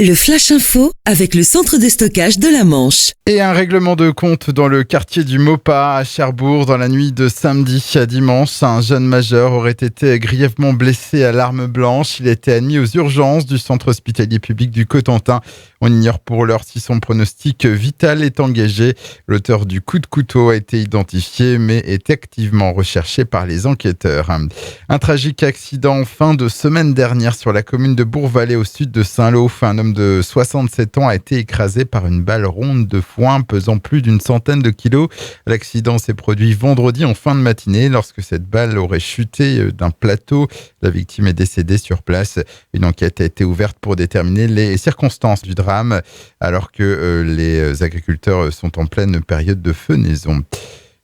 Le Flash Info avec le centre de stockage de la Manche. Et un règlement de compte dans le quartier du Maupas à Cherbourg dans la nuit de samedi à dimanche. Un jeune majeur aurait été grièvement blessé à l'arme blanche. Il a été admis aux urgences du centre hospitalier public du Cotentin. On ignore pour l'heure si son pronostic vital est engagé. L'auteur du coup de couteau a été identifié mais est activement recherché par les enquêteurs. Un tragique accident en fin de semaine dernière sur la commune de Bourg-Vallée au sud de Saint-Lô. Un homme de 67 ans a été écrasé par une balle ronde de foin pesant plus d'une centaine de kilos. L'accident s'est produit vendredi en fin de matinée lorsque cette balle aurait chuté d'un plateau. La victime est décédée sur place. Une enquête a été ouverte pour déterminer les circonstances du drame alors que les agriculteurs sont en pleine période de fenaison.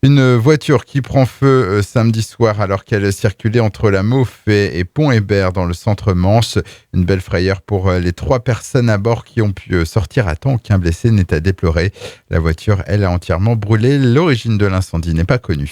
Une voiture qui prend feu samedi soir alors qu'elle circulait entre la Maufe et Pont-Hébert dans le centre Manche. Une belle frayeur pour les 3 personnes à bord qui ont pu sortir à temps. Aucun blessé n'est à déplorer. La voiture, elle, a entièrement brûlé. L'origine de l'incendie n'est pas connue.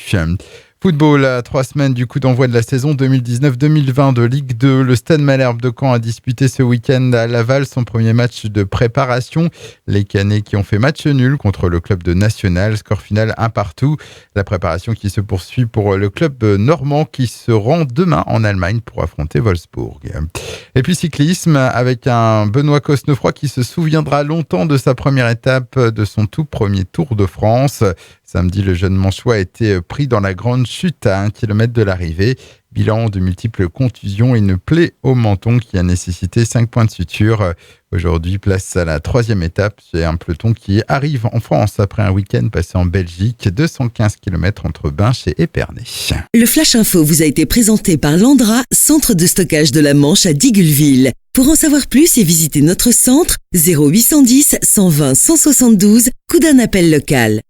Football, à 3 semaines du coup d'envoi de la saison 2019-2020 de Ligue 2. Le Stade Malherbe de Caen a disputé ce week-end à Laval son premier match de préparation. Les Canets qui ont fait match nul contre le club de National. Score final 1-1. La préparation qui se poursuit pour le club normand qui se rend demain en Allemagne pour affronter Wolfsburg. Et puis cyclisme avec un Benoît Cosnefroy qui se souviendra longtemps de sa première étape de son tout premier Tour de France. Samedi, le jeune Manchois a été pris dans la grande chute à 1 km de l'arrivée. Bilan de multiples contusions et une plaie au menton qui a nécessité 5 points de suture. Aujourd'hui, place à la 3e étape. C'est un peloton qui arrive en France après un week-end passé en Belgique. 215 km entre Binche et Épernay. Le Flash Info vous a été présenté par Landra, centre de stockage de la Manche à Digoulville. Pour en savoir plus et visiter notre centre, 0810 120 172, coup d'un appel local.